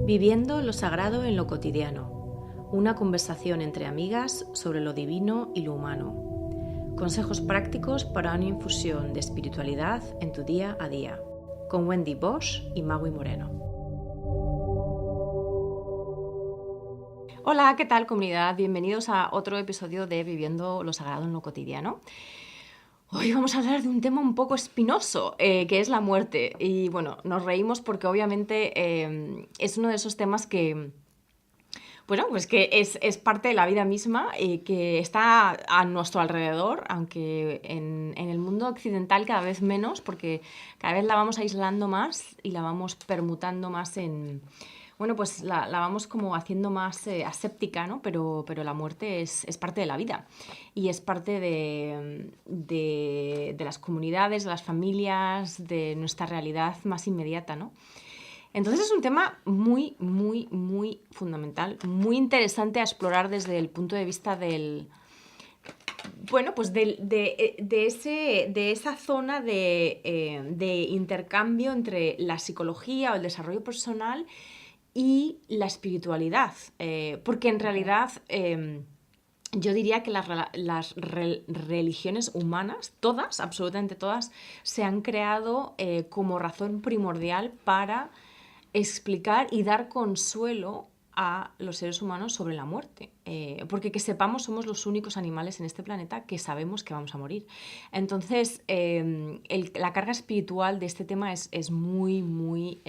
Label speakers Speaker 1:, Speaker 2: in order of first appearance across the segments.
Speaker 1: Viviendo lo sagrado en lo cotidiano. Una conversación entre amigas sobre lo divino y lo humano. Consejos prácticos para una infusión de espiritualidad en tu día a día. Con Wendy Bosch y Magui Moreno. Hola, ¿qué tal, comunidad? Bienvenidos a otro episodio de Viviendo lo sagrado en lo cotidiano. Hoy vamos a hablar de un tema un poco espinoso, que es la muerte. Y bueno, nos reímos porque obviamente es uno de esos temas que, bueno, pues que es parte de la vida misma y que está a nuestro alrededor, aunque en el mundo occidental cada vez menos, porque cada vez la vamos aislando más y la vamos permutando más en... Bueno, pues la vamos como haciendo más aséptica, ¿no? Pero la muerte es parte de la vida y es parte de las comunidades, de las familias, de nuestra realidad más inmediata, ¿no? Entonces es un tema muy, muy, muy fundamental, muy interesante a explorar desde el punto de vista del... Bueno, pues de esa zona de intercambio entre la psicología o el desarrollo personal y la espiritualidad, porque en realidad yo diría que las religiones humanas, todas, absolutamente todas, se han creado como razón primordial para explicar y dar consuelo a los seres humanos sobre la muerte, porque que sepamos somos los únicos animales en este planeta que sabemos que vamos a morir. Entonces la carga espiritual de este tema es muy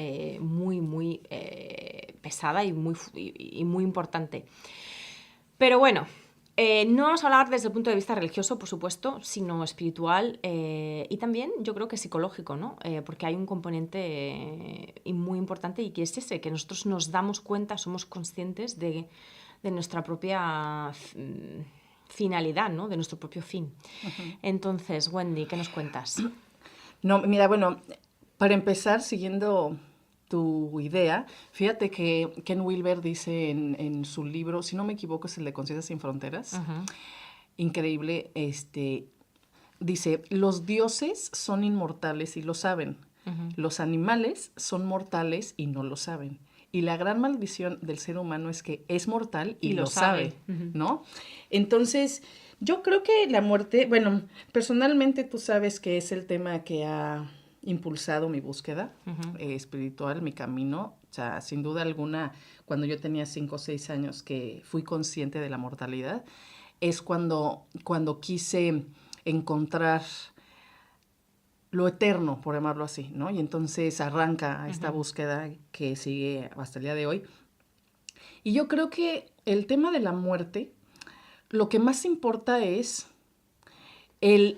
Speaker 1: pesada y muy importante. Pero bueno, no vamos a hablar desde el punto de vista religioso, por supuesto, sino espiritual y también yo creo que psicológico, ¿no? Porque hay un componente muy importante y que es ese, que nosotros nos damos cuenta, somos conscientes de nuestra propia finalidad, ¿no? De nuestro propio fin. Uh-huh. Entonces, Wendy, ¿qué nos cuentas?
Speaker 2: No, mira, bueno, para empezar, siguiendo tu idea, fíjate que Ken Wilber dice en su libro, si no me equivoco es el de Conciencia sin Fronteras, uh-huh. Increíble, dice, los dioses son inmortales y lo saben, uh-huh. Los animales son mortales y no lo saben. Y la gran maldición del ser humano es que es mortal y lo sabe, uh-huh. ¿No? Entonces, yo creo que la muerte, bueno, personalmente tú sabes que es el tema que ha impulsado mi búsqueda uh-huh. Espiritual, mi camino. O sea, sin duda alguna, cuando yo tenía 5 o 6 años que fui consciente de la mortalidad, es cuando quise encontrar lo eterno, por llamarlo así, ¿no? Y entonces arranca esta uh-huh. búsqueda que sigue hasta el día de hoy. Y yo creo que el tema de la muerte, lo que más importa es el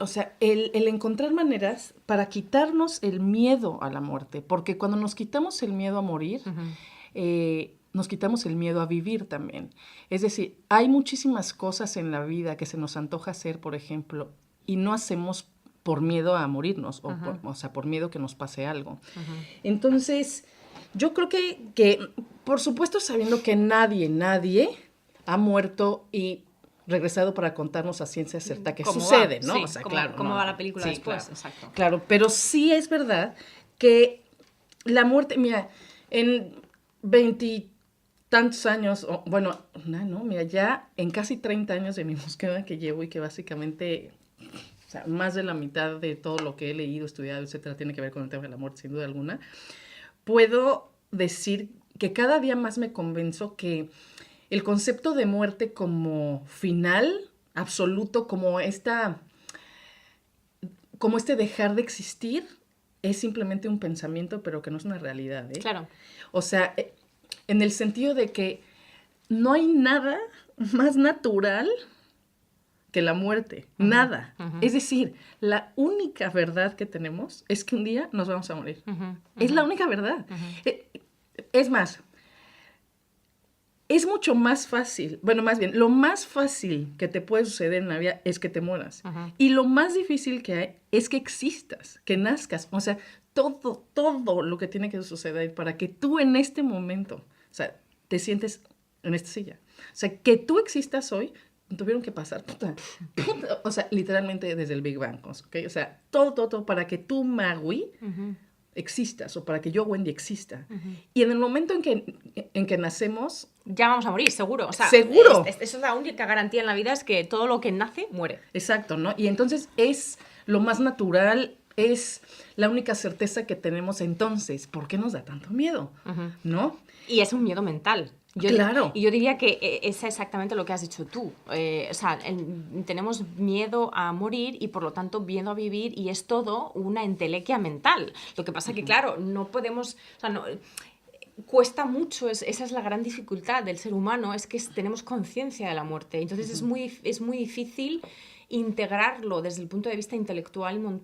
Speaker 2: encontrar maneras para quitarnos el miedo a la muerte, porque cuando nos quitamos el miedo a morir, uh-huh. Nos quitamos el miedo a vivir también. Es decir, hay muchísimas cosas en la vida que se nos antoja hacer, por ejemplo, y no hacemos por miedo a morirnos, uh-huh. Por miedo que nos pase algo. Uh-huh. Entonces, yo creo que, por supuesto, sabiendo que nadie ha muerto y regresado para contarnos a ciencia cierta qué sucede, ¿no?
Speaker 1: Sí, cómo va la película después,
Speaker 2: claro,
Speaker 1: exacto.
Speaker 2: Claro, pero sí es verdad que la muerte, mira, en 20-tantos años, mira, ya en casi 30 años de mi búsqueda que llevo y que básicamente, o sea, más de la mitad de todo lo que he leído, estudiado, etcétera, tiene que ver con el tema de la muerte, sin duda alguna, puedo decir que cada día más me convenzo que el concepto de muerte como final absoluto, como este dejar de existir, es simplemente un pensamiento, pero que no es una realidad, ¿eh?
Speaker 1: Claro.
Speaker 2: O sea, en el sentido de que no hay nada más natural que la muerte. Uh-huh. Nada. Uh-huh. Es decir, la única verdad que tenemos es que un día nos vamos a morir. Uh-huh. Uh-huh. Es la única verdad. Uh-huh. Es más, es mucho más fácil, bueno, más bien, lo más fácil que te puede suceder en la vida es que te mueras. Uh-huh. Y lo más difícil que hay es que existas, que nazcas. O sea, todo lo que tiene que suceder para que tú en este momento, o sea, te sientes en esta silla. O sea, que tú existas hoy, tuvieron que pasar, o sea, literalmente desde el Big Bang, ¿ok? O sea, todo para que tú, Magui, uh-huh. existas o para que yo, Wendy, exista. Y en el momento en que nacemos...
Speaker 1: Ya vamos a morir, seguro. O sea,
Speaker 2: ¡seguro!
Speaker 1: Eso es la única garantía en la vida, es que todo lo que nace, muere.
Speaker 2: Exacto, ¿no? Y entonces es lo más natural, es la única certeza que tenemos. Entonces, ¿por qué nos da tanto miedo? ¿No?
Speaker 1: Y es un miedo mental.
Speaker 2: Claro.
Speaker 1: Y yo diría que es exactamente lo que has dicho tú. O sea, tenemos miedo a morir y por lo tanto miedo a vivir, y es todo una entelequia mental. Lo que pasa que, claro, no podemos... O sea, no, cuesta mucho, esa es la gran dificultad del ser humano, es que tenemos conciencia de la muerte. Entonces es muy difícil integrarlo desde el punto de vista intelectual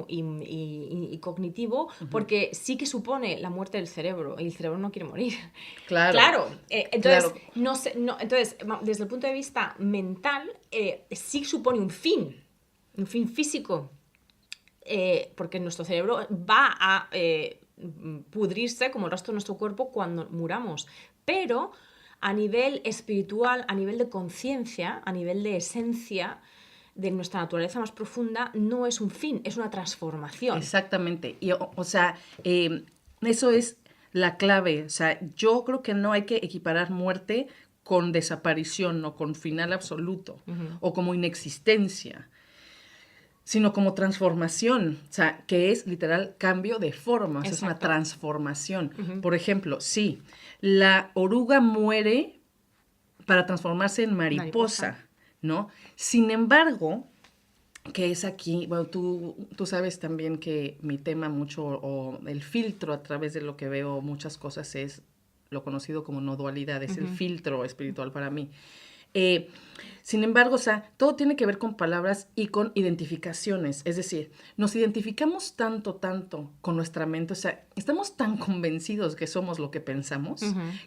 Speaker 1: y cognitivo, porque sí que supone la muerte del cerebro, y el cerebro no quiere morir.
Speaker 2: Claro.
Speaker 1: Entonces, entonces, desde el punto de vista mental, sí supone un fin físico, porque nuestro cerebro va a pudrirse como el resto de nuestro cuerpo cuando muramos, pero a nivel espiritual, a nivel de conciencia, a nivel de esencia de nuestra naturaleza más profunda, no es un fin, es una transformación.
Speaker 2: Exactamente. Y, o sea, eso es la clave. O sea, yo creo que no hay que equiparar muerte con desaparición o con final absoluto o como inexistencia, sino como transformación, o sea, que es literal cambio de forma, o sea, es una transformación. Por ejemplo, sí, la oruga muere para transformarse en mariposa, ¿no? Sin embargo, que es aquí, bueno, tú sabes también que mi tema mucho, o el filtro a través de lo que veo muchas cosas, es lo conocido como no dualidad, es el filtro espiritual para mí. Sin embargo, o sea, todo tiene que ver con palabras y con identificaciones. Es decir, nos identificamos tanto con nuestra mente, o sea, estamos tan convencidos que somos lo que pensamos,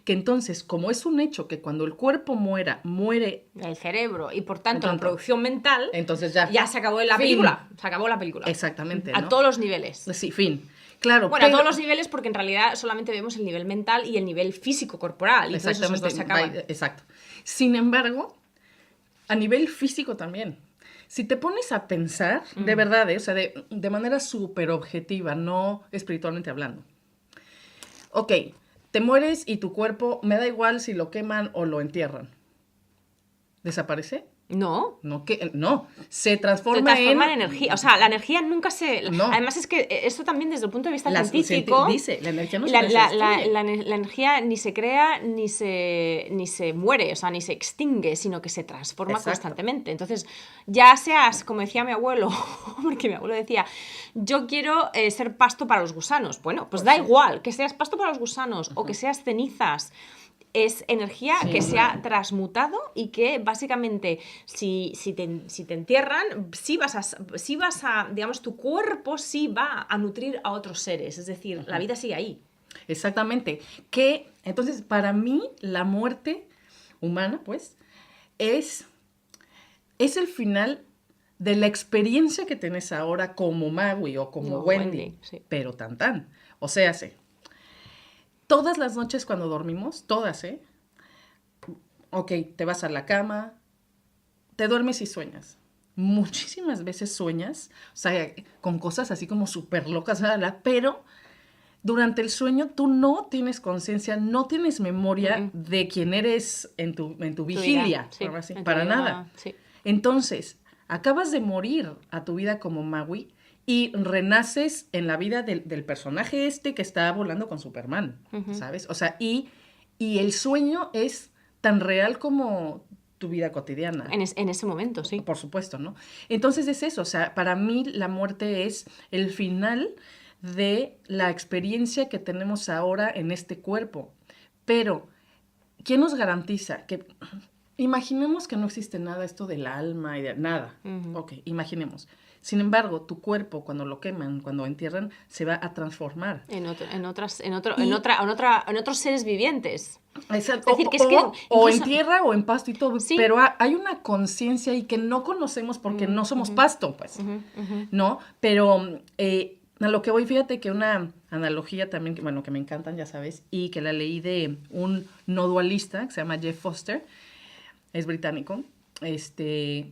Speaker 2: que entonces, como es un hecho que cuando el cuerpo muere
Speaker 1: el cerebro, y por tanto la producción mental,
Speaker 2: entonces ya
Speaker 1: se acabó la película. Se acabó la película.
Speaker 2: Exactamente,
Speaker 1: ¿no? A todos los niveles.
Speaker 2: Sí, fin. Claro,
Speaker 1: bueno, a todos los niveles, porque en realidad solamente vemos el nivel mental y el nivel físico corporal. Y
Speaker 2: exactamente.
Speaker 1: Entonces esos dos se acaban.
Speaker 2: Exacto. Sin embargo, a nivel físico también. Si te pones a pensar, de verdad, o sea, de manera súper objetiva, no espiritualmente hablando. Ok, te mueres y tu cuerpo, me da igual si lo queman o lo entierran. ¿Desaparece?
Speaker 1: No.
Speaker 2: No, se transforma
Speaker 1: en energía. O sea, la energía nunca se...
Speaker 2: No.
Speaker 1: Además es que esto también desde el punto de vista científico...
Speaker 2: Dice, la energía no se
Speaker 1: la energía ni se crea ni se muere, o sea, ni se extingue, sino que se transforma constantemente. Entonces, ya seas, como decía mi abuelo, porque mi abuelo decía, yo quiero ser pasto para los gusanos. Bueno, pues da igual, que seas pasto para los gusanos o que seas cenizas. Es energía que se ha transmutado y que básicamente si te entierran, sí vas a, digamos, tu cuerpo sí va a nutrir a otros seres, es decir, la vida sigue ahí.
Speaker 2: Exactamente. Entonces, para mí, la muerte humana, pues, es el final de la experiencia que tenés ahora como Magui o como Wendy, sí. Pero tan. O sea, todas las noches cuando dormimos, todas, ok, te vas a la cama, te duermes y sueñas. Muchísimas veces sueñas, o sea, con cosas así como súper locas, pero durante el sueño tú no tienes conciencia, no tienes memoria de quién eres en tu vigilia,
Speaker 1: sí,
Speaker 2: así, para nada.
Speaker 1: Sí.
Speaker 2: Entonces, acabas de morir a tu vida como Magui, y renaces en la vida del personaje que está volando con Superman, ¿sabes? O sea, y el sueño es tan real como tu vida cotidiana.
Speaker 1: En ese momento, sí.
Speaker 2: Por supuesto, ¿no? Entonces es eso, o sea, para mí la muerte es el final de la experiencia que tenemos ahora en este cuerpo. Pero, ¿quién nos garantiza que... Imaginemos que no existe nada esto del alma y de nada. Ok, imaginemos. Sin embargo, tu cuerpo, cuando lo queman, cuando entierran, se va a transformar.
Speaker 1: En otros seres vivientes.
Speaker 2: Exacto. Es decir, o en tierra o en pasto y todo. ¿Sí? Pero hay una conciencia ahí que no conocemos porque no somos pasto, pues. ¿No? Pero a lo que voy, fíjate que una analogía también, que me encantan, ya sabes, y que la leí de un no dualista que se llama Jeff Foster, es británico, que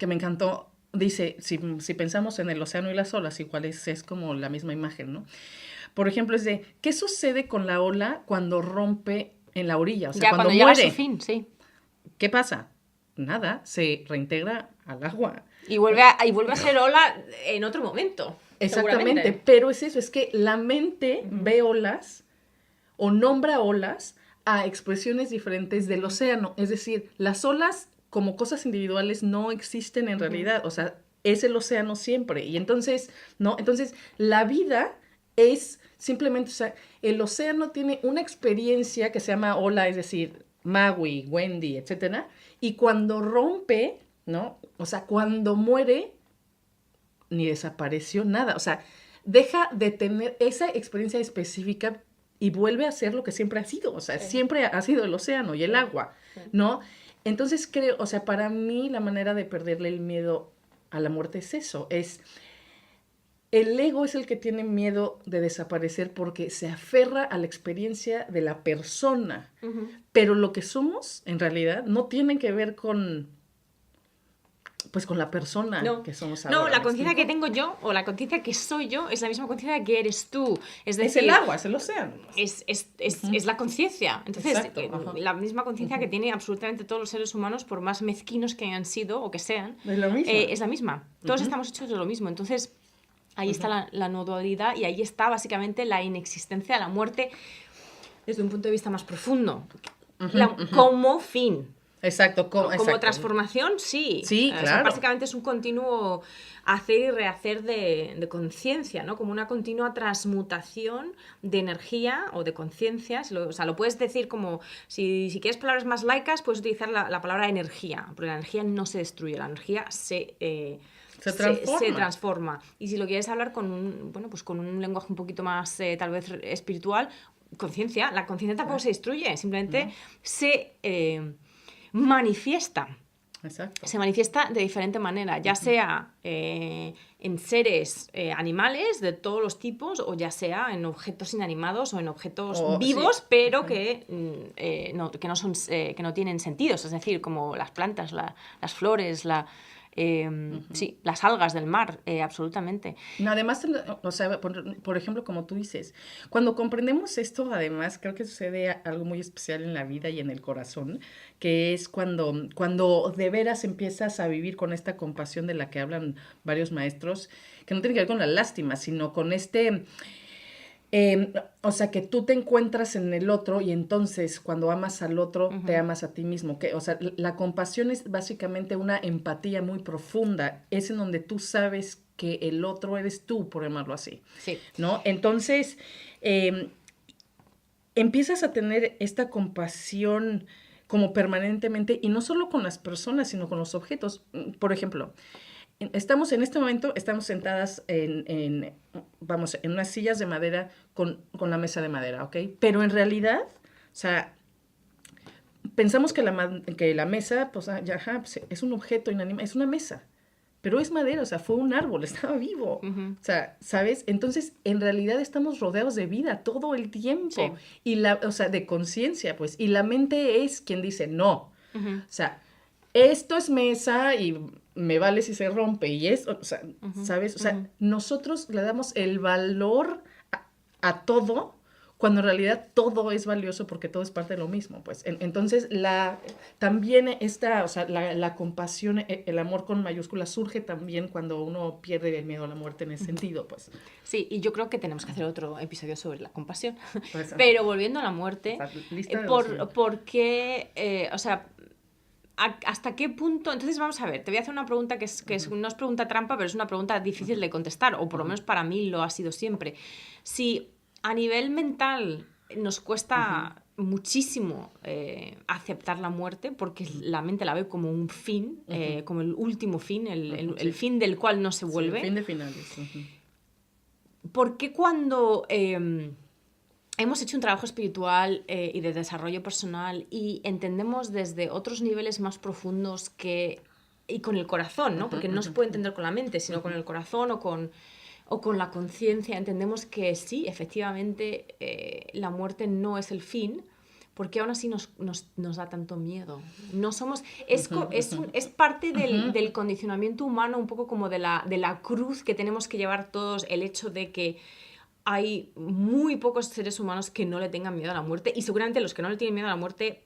Speaker 2: me encantó. dice, si pensamos en el océano y las olas, igual es como la misma imagen, ¿no? Por ejemplo, es de, ¿qué sucede con la ola cuando rompe en la orilla? O sea,
Speaker 1: Ya
Speaker 2: cuando
Speaker 1: llega a su
Speaker 2: muere,
Speaker 1: fin, sí.
Speaker 2: ¿qué pasa? Nada, se reintegra al agua.
Speaker 1: Y vuelve a ser ola en otro momento.
Speaker 2: Exactamente,
Speaker 1: Seguramente.
Speaker 2: pero es eso, es que la mente ve olas o nombra olas a expresiones diferentes del océano. Es decir, las olas como cosas individuales no existen en realidad, o sea, es el océano siempre. Y entonces, ¿no? Entonces, la vida es simplemente, o sea, el océano tiene una experiencia que se llama ola, es decir, Maui, Wendy, etcétera, y cuando rompe, ¿no? O sea, cuando muere, ni desapareció nada. O sea, deja de tener esa experiencia específica y vuelve a ser lo que siempre ha sido. O sea, siempre ha sido el océano y el agua, ¿no? Entonces creo, o sea, para mí la manera de perderle el miedo a la muerte es eso, es el ego es el que tiene miedo de desaparecer porque se aferra a la experiencia de la persona, pero lo que somos en realidad no tiene que ver con pues con la persona que somos ahora.
Speaker 1: No, la
Speaker 2: ¿me
Speaker 1: conciencia que
Speaker 2: explico?
Speaker 1: tengo yo o la conciencia que soy yo es la misma conciencia que eres tú. Es
Speaker 2: Es
Speaker 1: decir,
Speaker 2: el agua, es el océano.
Speaker 1: es la conciencia. Entonces,
Speaker 2: Exacto, ajá.
Speaker 1: la misma conciencia que tiene absolutamente todos los seres humanos, por más mezquinos que hayan sido o que sean,
Speaker 2: Es lo mismo.
Speaker 1: es la misma. Todos estamos hechos de lo mismo. Entonces, ahí está la no dualidad y ahí está básicamente la inexistencia de la muerte desde un punto de vista más profundo. Como fin.
Speaker 2: Exacto,
Speaker 1: Como
Speaker 2: exacto.
Speaker 1: transformación, sí.
Speaker 2: Sí,
Speaker 1: O sea,
Speaker 2: claro.
Speaker 1: básicamente es un continuo hacer y rehacer de conciencia, ¿no? Como una continua transmutación de energía o de conciencia. O sea, lo puedes decir como, si quieres palabras más laicas, puedes utilizar la palabra energía, porque la energía no se destruye, la energía se transforma. Y si lo quieres hablar con un lenguaje un poquito más, tal vez, espiritual, conciencia. La conciencia tampoco se destruye, simplemente se manifiesta.
Speaker 2: Exacto.
Speaker 1: Se manifiesta de diferente manera, ya sea en seres animales de todos los tipos, o ya sea en objetos inanimados o en objetos vivos,
Speaker 2: sí.
Speaker 1: pero que no tienen sentidos, es decir, como las plantas, las flores, sí, las algas del mar, absolutamente.
Speaker 2: No, además, o sea, por ejemplo, como tú dices, cuando comprendemos esto, además, creo que sucede algo muy especial en la vida y en el corazón, que es cuando de veras empiezas a vivir con esta compasión de la que hablan varios maestros, que no tiene que ver con la lástima, sino con o sea, que tú te encuentras en el otro y entonces cuando amas al otro, te amas a ti mismo. O sea, la compasión es básicamente una empatía muy profunda. Es en donde tú sabes que el otro eres tú, por llamarlo así.
Speaker 1: Sí.
Speaker 2: ¿No? Entonces, empiezas a tener esta compasión como permanentemente, y no solo con las personas, sino con los objetos. Por ejemplo, estamos en este momento, estamos sentadas en unas sillas de madera con la mesa de madera, ¿ok? Pero en realidad, o sea, pensamos que la mesa, pues, pues, es un objeto inanimado, es una mesa, pero es madera, o sea, fue un árbol, estaba vivo. O sea, ¿sabes? Entonces, en realidad estamos rodeados de vida todo el tiempo.
Speaker 1: Sí.
Speaker 2: Y o sea, de conciencia, pues. Y la mente es quien dice, no. O sea, esto es mesa y me vale si se rompe. Y o sea, ¿sabes? O sea, nosotros le damos el valor a todo, cuando en realidad todo es valioso porque todo es parte de lo mismo, pues. Entonces, también esta, o sea, la compasión, el amor con mayúsculas surge también cuando uno pierde el miedo a la muerte en ese sentido, pues.
Speaker 1: Sí, y yo creo que tenemos que hacer otro episodio sobre la compasión.
Speaker 2: Pues,
Speaker 1: pero volviendo a la muerte, ¿por qué, o sea, hasta qué punto? Entonces vamos a ver, te voy a hacer una pregunta que no es pregunta trampa, pero es una pregunta difícil de contestar, o por lo menos para mí lo ha sido siempre. Si a nivel mental nos cuesta muchísimo aceptar la muerte, porque la mente la ve como un fin, como el último fin, el fin del cual no se vuelve.
Speaker 2: Sí, el fin de finales.
Speaker 1: ¿Por qué cuando hemos hecho un trabajo espiritual y de desarrollo personal y entendemos desde otros niveles más profundos y con el corazón, ¿no? Porque no se puede entender con la mente, sino con el corazón o con la conciencia, entendemos que sí, efectivamente, la muerte no es el fin? ¿por qué aún así nos da tanto miedo? No somos... Es parte del condicionamiento humano, un poco como de la cruz que tenemos que llevar todos, el hecho de que hay muy pocos seres humanos que no le tengan miedo a la muerte, y seguramente los que no le tienen miedo a la muerte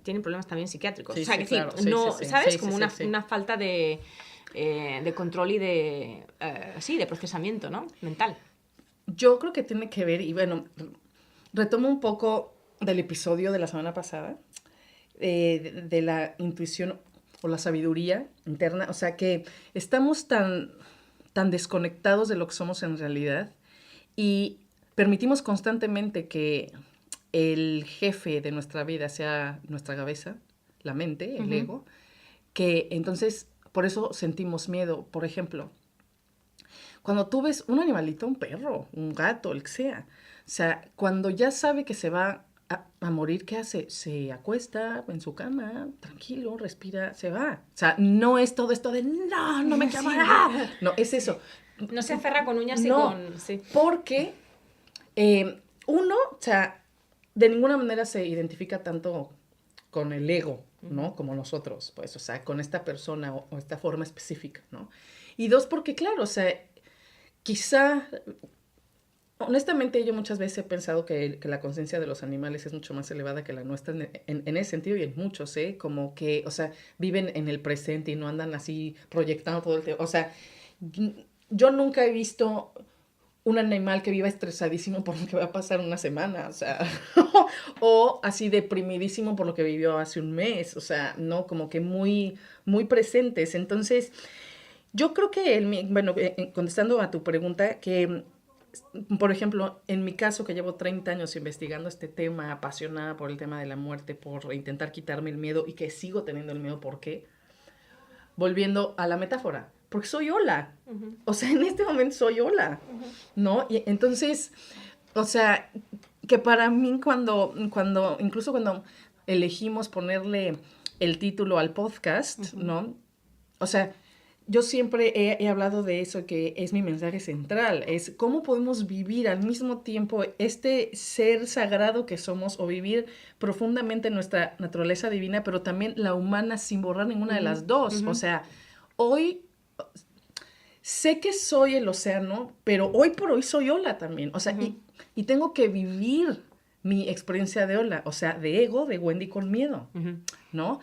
Speaker 1: tienen problemas también psiquiátricos.
Speaker 2: Sí,
Speaker 1: o sea,
Speaker 2: sí,
Speaker 1: que
Speaker 2: claro.
Speaker 1: sí, no,
Speaker 2: Sí, sí, sí.
Speaker 1: ¿sabes?
Speaker 2: Sí,
Speaker 1: Como
Speaker 2: sí,
Speaker 1: una falta de control y de procesamiento, ¿no? Mental.
Speaker 2: Yo creo que tiene que ver, y bueno, retomo un poco del episodio de la semana pasada, de la intuición o la sabiduría interna, o sea que estamos tan desconectados de lo que somos en realidad y permitimos constantemente que el jefe de nuestra vida sea nuestra cabeza, la mente, el ego, que entonces por eso sentimos miedo. Por ejemplo, cuando tú ves un animalito, un perro, un gato, el que sea, o sea, cuando ya sabe que se va a morir, ¿qué hace? Se acuesta en su cama, tranquilo, respira, se va. O sea, no es todo esto de, no me quiero morir. No, es eso.
Speaker 1: No se aferra con uñas y
Speaker 2: No,
Speaker 1: con... Sí.
Speaker 2: porque uno, o sea, de ninguna manera se identifica tanto con el ego, ¿no? Como nosotros, pues, o sea, con esta persona o esta forma específica, ¿no? Y dos, porque claro, o sea, quizá, honestamente yo muchas veces he pensado que la conciencia de los animales es mucho más elevada que la nuestra en ese sentido y en muchos, ¿eh? Como que, o sea, viven en el presente y no andan así proyectando todo el tiempo. O sea, yo nunca he visto un animal que viva estresadísimo por lo que va a pasar una semana, o sea, o así deprimidísimo por lo que vivió hace un mes, o sea, no, como que muy, muy presentes. Entonces, yo creo que, bueno, contestando a tu pregunta, que, por ejemplo, en mi caso, que llevo 30 años investigando este tema, apasionada por el tema de la muerte, por intentar quitarme el miedo y que sigo teniendo el miedo, ¿por qué? Volviendo a la metáfora, porque soy Ola. O sea, en este momento soy Ola, ¿no? Y entonces, o sea, que para mí incluso cuando elegimos ponerle el título al podcast, ¿no? O sea, yo siempre he hablado de eso, que es mi mensaje central, es cómo podemos vivir al mismo tiempo este ser sagrado que somos o vivir profundamente nuestra naturaleza divina, pero también la humana sin borrar ninguna de las dos. O sea, hoy sé que soy el océano, pero hoy por hoy soy Ola también. O sea, y tengo que vivir mi experiencia de Ola, o sea, de ego, de Wendy con miedo, ¿no?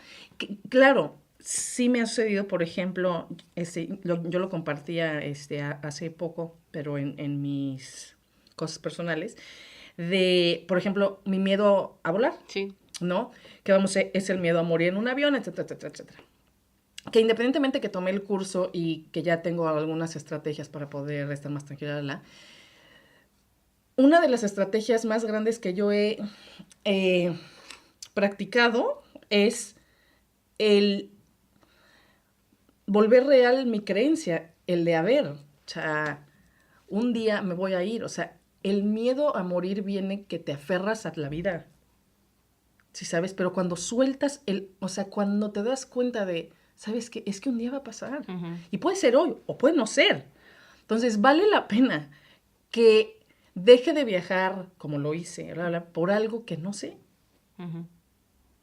Speaker 2: Claro, sí me ha sucedido, por ejemplo, yo lo compartía hace poco, pero en mis cosas personales, de, por ejemplo, mi miedo a volar,
Speaker 1: Sí.
Speaker 2: ¿no? Que es el miedo a morir en un avión, etcétera, etcétera, etcétera. Que independientemente que tomé el curso y que ya tengo algunas estrategias para poder estar más tranquila, una de las estrategias más grandes que yo he practicado es el volver real mi creencia, el de o sea, un día me voy a ir, o sea, el miedo a morir viene que te aferras a la vida, ¿sí sabes? Pero cuando sueltas o sea, cuando te das cuenta de, ¿sabes qué? Es que un día va a pasar, y puede ser hoy, o puede no ser, entonces vale la pena que deje de viajar, como lo hice, por algo que no sé,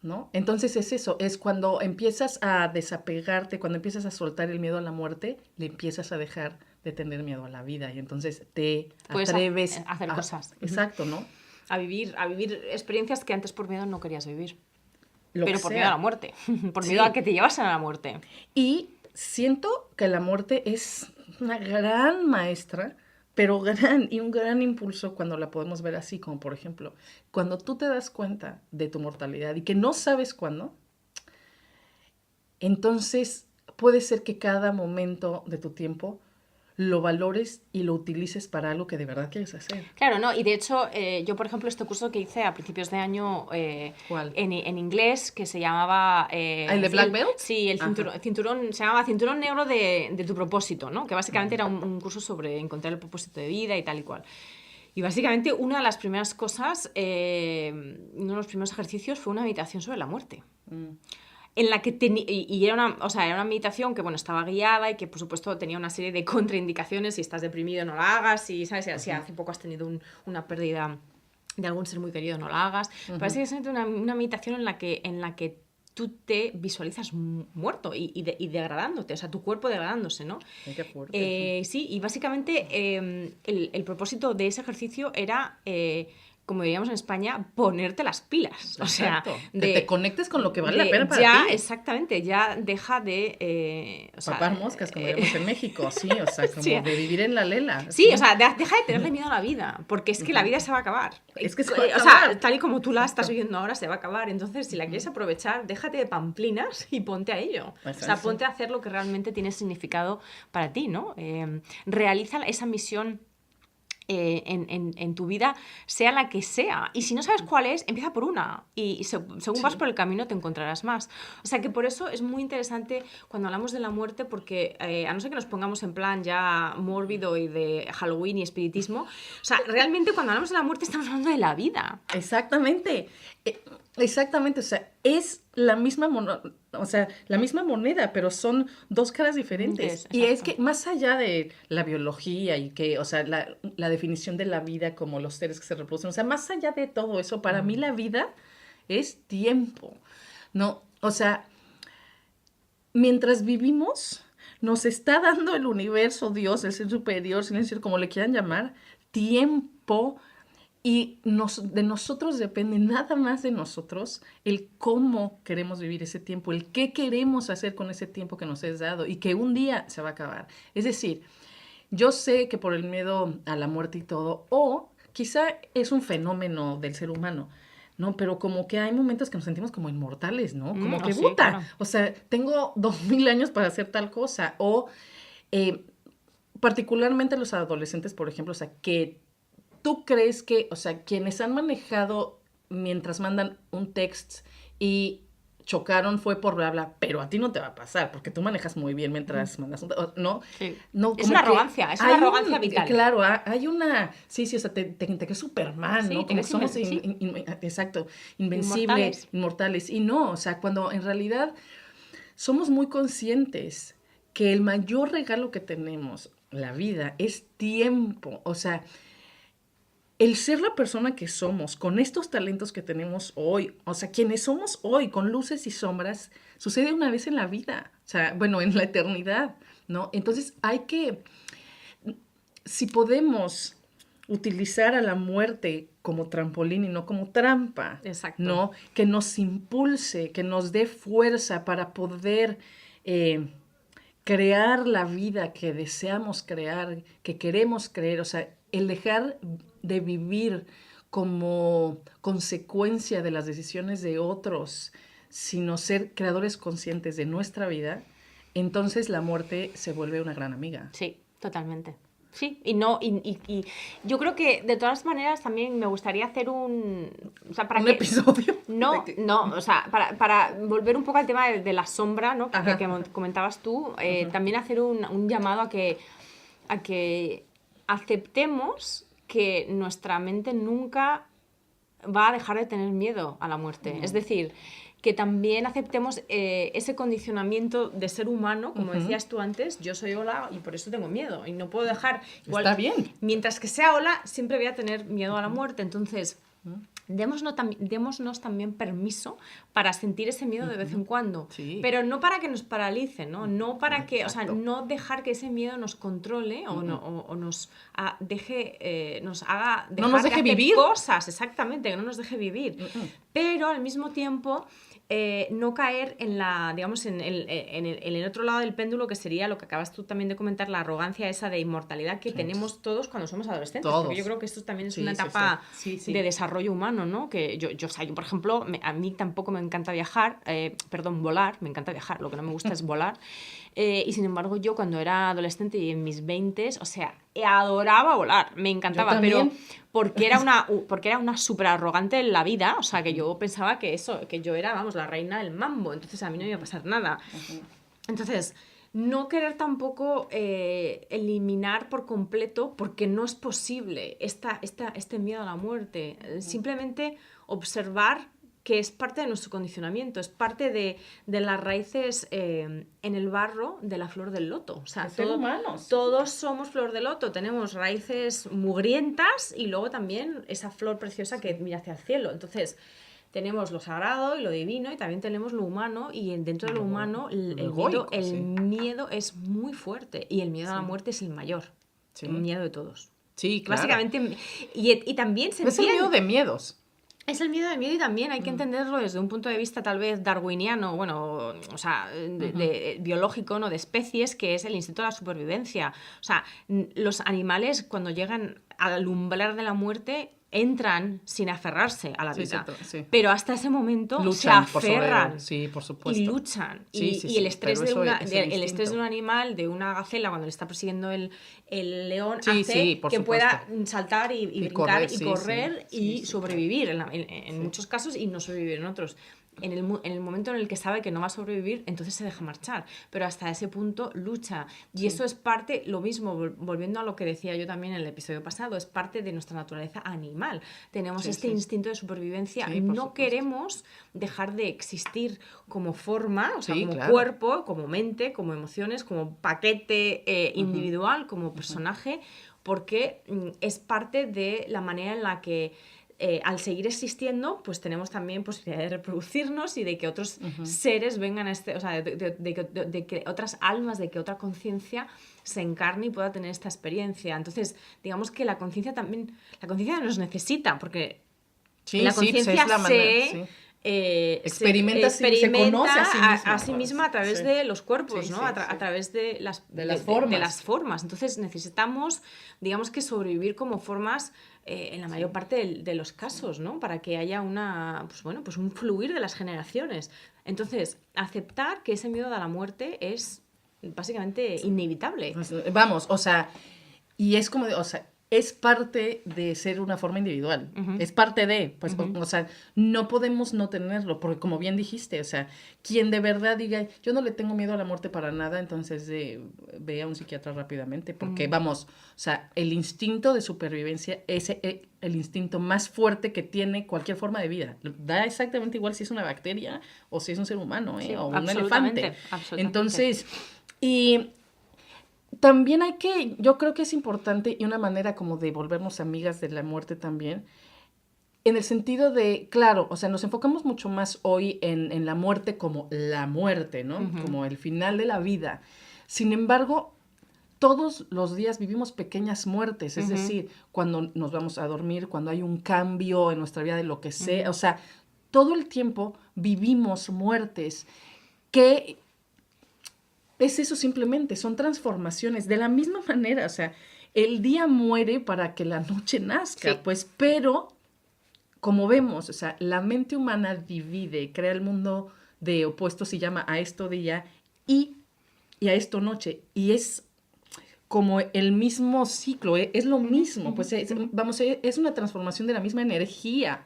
Speaker 2: ¿no? Entonces es eso, es cuando empiezas a desapegarte, cuando empiezas a soltar el miedo a la muerte, le empiezas a dejar de tener miedo a la vida y entonces te atreves
Speaker 1: a hacer cosas.
Speaker 2: Exacto, ¿no?
Speaker 1: A vivir experiencias que antes por miedo no querías vivir. Pero por
Speaker 2: sea.
Speaker 1: miedo a la muerte, por miedo a que te llevasen a la muerte.
Speaker 2: Y siento que la muerte es una gran maestra, pero un gran impulso cuando la podemos ver así, como por ejemplo, cuando tú te das cuenta de tu mortalidad y que no sabes cuándo, entonces puede ser que cada momento de tu tiempo lo valores y lo utilices para algo que de verdad quieres hacer.
Speaker 1: Claro, ¿no? Y de hecho, yo, por ejemplo, este curso que hice a principios de año
Speaker 2: ¿Cuál?
Speaker 1: En inglés, que se llamaba...
Speaker 2: ¿El de Black Belt?
Speaker 1: Sí, el cinturón, se llamaba Cinturón Negro de tu propósito, ¿no? Que básicamente era un curso sobre encontrar el propósito de vida y tal y cual. Y básicamente una de las primeras cosas, uno de los primeros ejercicios fue una meditación sobre la muerte. En la que era una meditación que, bueno, estaba guiada y que, por supuesto, tenía una serie de contraindicaciones. Si estás deprimido, no la hagas. Si, ¿sabes? Si hace poco has tenido una pérdida de algún ser muy querido, no la hagas. Parece que es una meditación en la que tú te visualizas muerto y degradándote, o sea, tu cuerpo degradándose, ¿no?
Speaker 2: Qué fuerte.
Speaker 1: Sí, y básicamente el propósito de ese ejercicio era, como diríamos en España, ponerte las pilas. O sea,
Speaker 2: Exacto. Que te conectes con lo que vale la pena para
Speaker 1: ya,
Speaker 2: ti.
Speaker 1: exactamente, ya deja de...
Speaker 2: Papar moscas, como diríamos en México, sí, o sea, como
Speaker 1: sí,
Speaker 2: de vivir en la lela.
Speaker 1: sí, o sea, deja de tenerle miedo a la vida, porque es que la vida se va a acabar.
Speaker 2: Es que se va a
Speaker 1: O sea,
Speaker 2: acabar.
Speaker 1: tal y como tú la estás viviendo ahora, se va a acabar. Entonces, si la quieres aprovechar, déjate de pamplinas y ponte a ello.
Speaker 2: Pues
Speaker 1: O sea,
Speaker 2: sí.
Speaker 1: ponte a hacer lo que realmente tiene significado para ti, ¿no? Realiza esa misión en tu vida, sea la que sea. Y si no sabes cuál es, empieza por una. Y según vas por el camino, te encontrarás más. O sea que por eso es muy interesante cuando hablamos de la muerte, porque a no ser que nos pongamos en plan ya mórbido y de Halloween y espiritismo, o sea, realmente cuando hablamos de la muerte estamos hablando de la vida.
Speaker 2: Exactamente. Exactamente. O sea, es la misma la misma moneda, pero son dos caras diferentes. Y es que más allá de la biología y que, o sea, la definición de la vida como los seres que se reproducen, o sea, más allá de todo eso, para mí la vida es tiempo. No, o sea, mientras vivimos, nos está dando el universo, Dios, el ser superior, silencio, como le quieran llamar, tiempo. Y de nosotros depende, nada más de nosotros, el cómo queremos vivir ese tiempo, el qué queremos hacer con ese tiempo que nos es dado y que un día se va a acabar. Es decir, yo sé que por el miedo a la muerte y todo, o quizá es un fenómeno del ser humano, ¿no? Pero como que hay momentos que nos sentimos como inmortales, ¿no? Como que,
Speaker 1: sí,
Speaker 2: puta,
Speaker 1: claro.
Speaker 2: o sea, tengo 2000 años para hacer tal cosa. O particularmente los adolescentes, por ejemplo, o sea, que tú crees que, o sea, quienes han manejado mientras mandan un text y chocaron fue por bla bla, pero a ti no te va a pasar porque tú manejas muy bien mientras mandas un text, ¿no?
Speaker 1: Sí.
Speaker 2: No,
Speaker 1: es una arrogancia, vital.
Speaker 2: Claro, hay una, sí, o sea, te crees Superman,
Speaker 1: sí,
Speaker 2: ¿no? Como que somos, exacto, invencibles, inmortales. Y no, o sea, cuando en realidad somos muy conscientes que el mayor regalo que tenemos, la vida, es tiempo, o sea, el ser la persona que somos, con estos talentos que tenemos hoy, o sea, quienes somos hoy, con luces y sombras, sucede una vez en la vida, o sea, bueno, en la eternidad, ¿no? Entonces hay que, si podemos utilizar a la muerte como trampolín y no como trampa,
Speaker 1: exacto,
Speaker 2: ¿no? Que nos impulse, que nos dé fuerza para poder crear la vida que deseamos crear, que queremos creer, o sea, el dejar de vivir como consecuencia de las decisiones de otros, sino ser creadores conscientes de nuestra vida, entonces la muerte se vuelve una gran amiga.
Speaker 1: Sí, totalmente. Sí, y yo creo que de todas maneras también me gustaría hacer un... O sea,
Speaker 2: ¿Un episodio?
Speaker 1: No, o sea, para volver un poco al tema de la sombra, ¿no? Que comentabas tú, también hacer un llamado a que aceptemos que nuestra mente nunca va a dejar de tener miedo a la muerte. Es decir, que también aceptemos ese condicionamiento de ser humano, como decías tú antes, yo soy Ola y por eso tengo miedo y no puedo dejar...
Speaker 2: Igual, está bien.
Speaker 1: Mientras que sea Ola, siempre voy a tener miedo a la muerte, entonces... Démonos también permiso para sentir ese miedo de vez en cuando,
Speaker 2: sí.
Speaker 1: pero no para que nos paralice, no para que, exacto. O sea, no dejar que ese miedo nos controle o nos deje, nos haga dejar
Speaker 2: no nos deje
Speaker 1: de hacer
Speaker 2: vivir
Speaker 1: cosas, exactamente, que no nos deje vivir, pero al mismo tiempo no caer en la, digamos, en el otro lado del péndulo, que sería lo que acabas tú también de comentar, la arrogancia esa de inmortalidad que tenemos todos cuando somos adolescentes, porque yo creo que esto también es una etapa de desarrollo humano, ¿no? Que yo, por ejemplo, a mí tampoco me encanta viajar, volar, me encanta viajar, lo que no me gusta es volar, y sin embargo yo cuando era adolescente y en mis 20s, o sea, adoraba volar, me encantaba, pero porque era una súper arrogante en la vida, o sea, que yo pensaba que yo era, vamos, la reina del mambo, entonces a mí no iba a pasar nada. Entonces, no querer tampoco eliminar por completo, porque no es posible este miedo a la muerte, simplemente observar que es parte de nuestro condicionamiento, es parte de las raíces en el barro de la flor del loto. O sea, todos somos flor de loto, tenemos raíces mugrientas y luego también esa flor preciosa que mira hacia el cielo. Entonces, tenemos lo sagrado y lo divino y también tenemos lo humano, y dentro de lo humano el miedo es muy fuerte, y el miedo a la muerte es el mayor, el miedo de todos.
Speaker 2: Sí, claro.
Speaker 1: Básicamente, y también se
Speaker 2: es el miedo de miedos.
Speaker 1: Es el miedo del miedo, y también hay que entenderlo desde un punto de vista tal vez darwiniano, bueno, o sea, de biológico, ¿no? De especies, que es el instinto de la supervivencia. O sea, los animales cuando llegan al umbral de la muerte entran sin aferrarse a la vida, sí. Pero hasta ese momento luchan, se aferran,
Speaker 2: por supuesto.
Speaker 1: Y luchan. Y el estrés de un animal, de una gacela, cuando le está persiguiendo el león, hace que pueda saltar y brincar y correr y sobrevivir en muchos casos, y no sobrevivir en otros. En el momento en el que sabe que no va a sobrevivir, entonces se deja marchar, pero hasta ese punto lucha, y eso es parte, lo mismo, volviendo a lo que decía yo también en el episodio pasado, es parte de nuestra naturaleza animal. Tenemos instinto de supervivencia, no queremos dejar de existir como forma, o sea, como cuerpo, como mente, como emociones, como paquete individual, como personaje, porque es parte de la manera en la que al seguir existiendo, pues tenemos también posibilidad de reproducirnos y de que otros seres vengan a o sea, de que otras almas, de que otra conciencia se encarne y pueda tener esta experiencia. Entonces, digamos que la conciencia nos necesita, porque la conciencia experimenta, se conoce a sí misma a través de los cuerpos, ¿no? A través de las formas. Entonces necesitamos, digamos, que sobrevivir como formas en la mayor parte de los casos, ¿no? Para que haya un fluir de las generaciones. Entonces, aceptar que ese miedo a la muerte es básicamente inevitable.
Speaker 2: Vamos, o sea, y es como, o sea, es parte de ser una forma individual, es parte de, pues, o sea, no podemos no tenerlo, porque como bien dijiste, o sea, quien de verdad diga, yo no le tengo miedo a la muerte para nada, entonces ve a un psiquiatra rápidamente, porque vamos, o sea, el instinto de supervivencia es el instinto más fuerte que tiene cualquier forma de vida. Da exactamente igual si es una bacteria o si es un ser humano, o un elefante. Entonces, y también yo creo que es importante, y una manera como de volvernos amigas de la muerte también, en el sentido de, claro, o sea, nos enfocamos mucho más hoy en la muerte como la muerte, ¿no? Como el final de la vida. Sin embargo, todos los días vivimos pequeñas muertes, es decir, cuando nos vamos a dormir, cuando hay un cambio en nuestra vida de lo que sea, o sea, todo el tiempo vivimos muertes que es eso simplemente, son transformaciones. De la misma manera, o sea, el día muere para que la noche nazca, pues, pero como vemos, o sea, la mente humana divide, crea el mundo de opuestos y llama a esto día y a esto noche, y es como el mismo ciclo, es lo mismo, pues es una transformación de la misma energía.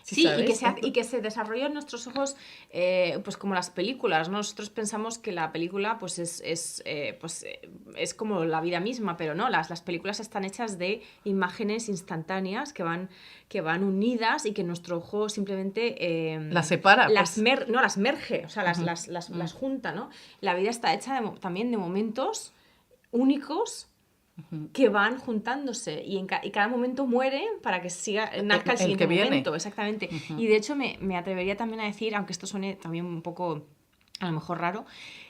Speaker 1: Sí, y que se desarrolla en nuestros ojos, pues como las películas, ¿no? Nosotros pensamos que la película pues es como la vida misma, pero no, las películas están hechas de imágenes instantáneas que van unidas y que nuestro ojo simplemente
Speaker 2: las separa,
Speaker 1: las merge, o sea, las junta, ¿no? La vida está hecha también de momentos únicos que van juntándose y cada momento muere para que nazca el siguiente momento. Exactamente. Y de hecho me atrevería también a decir, aunque esto suene también un poco a lo mejor raro,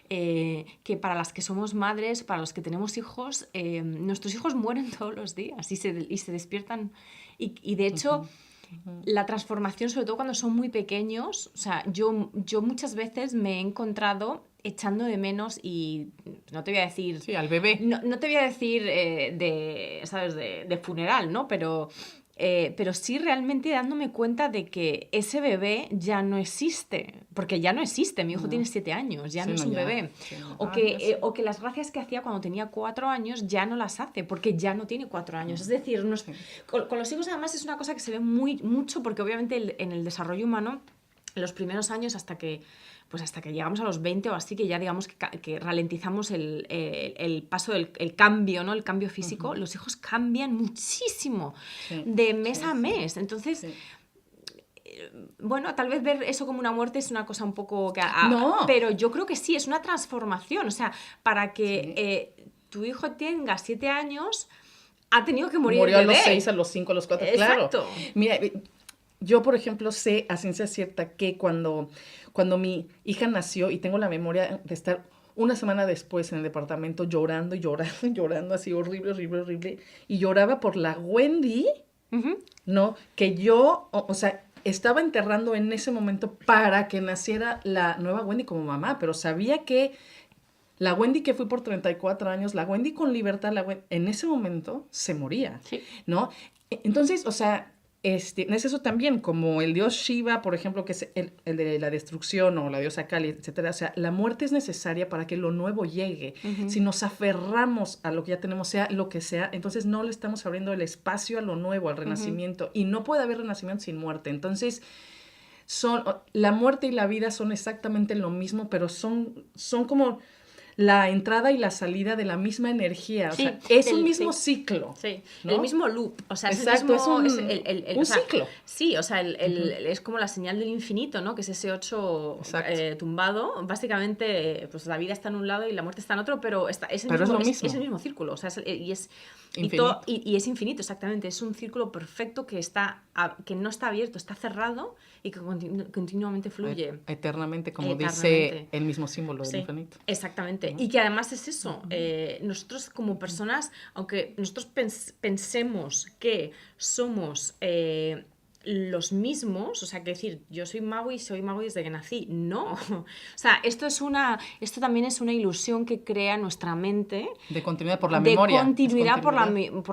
Speaker 1: que para las que somos madres, para los que tenemos hijos, nuestros hijos mueren todos los días y se despiertan y de hecho la transformación, sobre todo cuando son muy pequeños, o sea, yo muchas veces me he encontrado echando de menos, y no te voy a decir...
Speaker 2: Sí, al bebé.
Speaker 1: No te voy a decir ¿sabes? De funeral, ¿no? Pero sí realmente dándome cuenta de que ese bebé ya no existe, porque ya no existe, mi hijo tiene 7 años, ya no es un bebé. Sí, o que las gracias que hacía cuando tenía 4 años ya no las hace, porque ya no tiene 4 años. Es decir, con los hijos además es una cosa que se ve mucho, porque obviamente en el desarrollo humano, en los primeros años hasta que llegamos a los 20 o así, que ya digamos que ralentizamos el paso del cambio, ¿no? El cambio físico, los hijos cambian muchísimo de mes a mes. Entonces, bueno, tal vez ver eso como una muerte es una cosa un poco...
Speaker 2: No.
Speaker 1: Pero yo creo que sí, es una transformación. O sea, para que tu hijo tenga 7 años, ha tenido que morir
Speaker 2: Murió
Speaker 1: el bebé.
Speaker 2: a los 6, a los 5, a los 4,
Speaker 1: Exacto.
Speaker 2: Claro. Mira, yo, por ejemplo, sé a ciencia cierta que cuando mi hija nació, y tengo la memoria de estar una semana después en el departamento llorando, así horrible, y lloraba por la Wendy, ¿no? Que yo, o sea, estaba enterrando en ese momento para que naciera la nueva Wendy como mamá, pero sabía que la Wendy que fui por 34 años, la Wendy con libertad, en ese momento se moría,
Speaker 1: sí.
Speaker 2: ¿no? Entonces, o sea, es eso también, como el dios Shiva, por ejemplo, que es el de la destrucción, o la diosa Kali, etcétera. O sea, la muerte es necesaria para que lo nuevo llegue. Si nos aferramos a lo que ya tenemos, sea lo que sea, entonces no le estamos abriendo el espacio a lo nuevo, al renacimiento. Y no puede haber renacimiento sin muerte. Entonces, la muerte y la vida son exactamente lo mismo, pero son como la entrada y la salida de la misma energía. O sea, es un mismo ciclo.
Speaker 1: Sí,
Speaker 2: ¿no?
Speaker 1: El mismo loop. O sea,
Speaker 2: exacto,
Speaker 1: es
Speaker 2: un
Speaker 1: o sea,
Speaker 2: ciclo.
Speaker 1: Sí, o sea, es como la señal del infinito, ¿no? Que es ese 8 tumbado. Básicamente, pues la vida está en un lado y la muerte está en otro, pero es lo mismo. Es el mismo círculo. O sea, es infinito. Y es infinito, exactamente. Es un círculo perfecto que no está abierto, está cerrado y que continuamente fluye.
Speaker 2: Eternamente, como dice el mismo símbolo del infinito.
Speaker 1: Exactamente. Y que además es eso. Nosotros como personas, aunque nosotros pensemos que somos los mismos, o sea, que decir, yo soy mago desde que nací. No. O sea, esto también es una ilusión que crea nuestra mente.
Speaker 2: De continuidad por la memoria.
Speaker 1: De continuidad por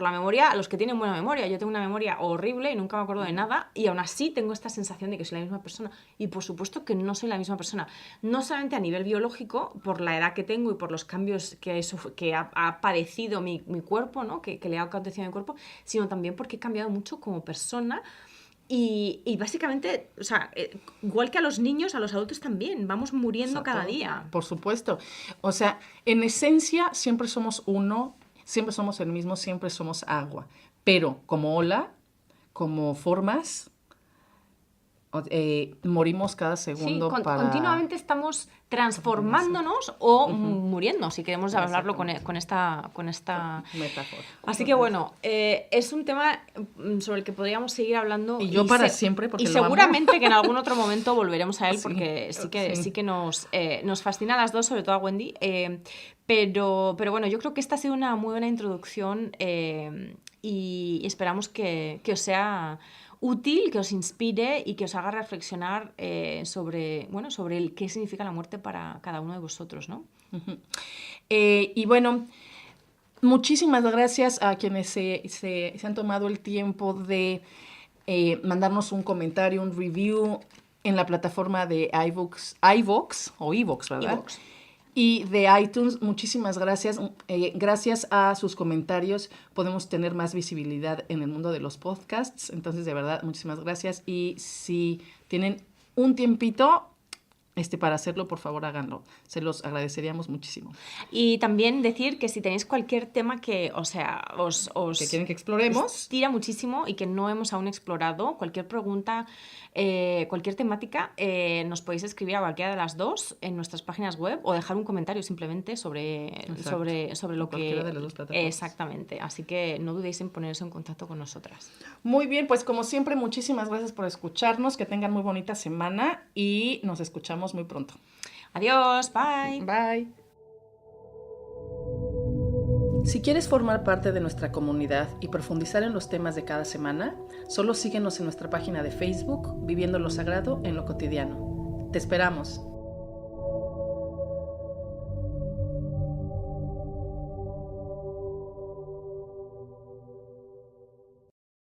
Speaker 1: la memoria, a los que tienen buena memoria. Yo tengo una memoria horrible y nunca me acuerdo de nada, y aún así tengo esta sensación de que soy la misma persona. Y por supuesto que no soy la misma persona. No solamente a nivel biológico, por la edad que tengo y por los cambios que ha padecido mi cuerpo, ¿no? que le ha acontecido a mi cuerpo, sino también porque he cambiado mucho como persona. Y básicamente, o sea, igual que a los niños, a los adultos también, vamos muriendo cada día.
Speaker 2: Por supuesto. O sea, en esencia siempre somos uno, siempre somos el mismo, siempre somos agua. Pero como ola, como formas, morimos cada segundo.
Speaker 1: Continuamente estamos transformándonos o muriendo, si queremos hablarlo con esta
Speaker 2: metáfora.
Speaker 1: Así que bueno, es un tema sobre el que podríamos seguir hablando.
Speaker 2: Y yo para siempre, porque
Speaker 1: y seguramente que en algún otro momento volveremos a él, porque sí que nos fascina a las dos, sobre todo a Wendy. Pero bueno, yo creo que esta ha sido una muy buena introducción y esperamos que os sea útil, que os inspire y que os haga reflexionar sobre qué significa la muerte para cada uno de vosotros, ¿no?
Speaker 2: Y bueno, muchísimas gracias a quienes se han tomado el tiempo de mandarnos un comentario, un review en la plataforma de iVoox, ¿verdad?
Speaker 1: iVoox.
Speaker 2: Y de iTunes, muchísimas gracias. Gracias a sus comentarios podemos tener más visibilidad en el mundo de los podcasts. Entonces, de verdad, muchísimas gracias. Y si tienen un tiempito para hacerlo, por favor, háganlo. Se los agradeceríamos muchísimo.
Speaker 1: Y también decir que si tenéis cualquier tema que, o sea, os
Speaker 2: que quieren que exploremos,
Speaker 1: tira muchísimo y que no hemos aún explorado, cualquier pregunta, cualquier temática, nos podéis escribir a cualquiera de las dos en nuestras páginas web o dejar un comentario simplemente sobre lo que...
Speaker 2: Cualquiera de las dos plataformas.
Speaker 1: Exactamente. Así que no dudéis en poneros en contacto con nosotras.
Speaker 2: Muy bien, pues como siempre, muchísimas gracias por escucharnos. Que tengan muy bonita semana y nos escuchamos muy pronto.
Speaker 1: Adiós, bye.
Speaker 2: Bye. Si quieres formar parte de nuestra comunidad y profundizar en los temas de cada semana, solo síguenos en nuestra página de Facebook, Viviendo lo Sagrado en lo Cotidiano. Te esperamos.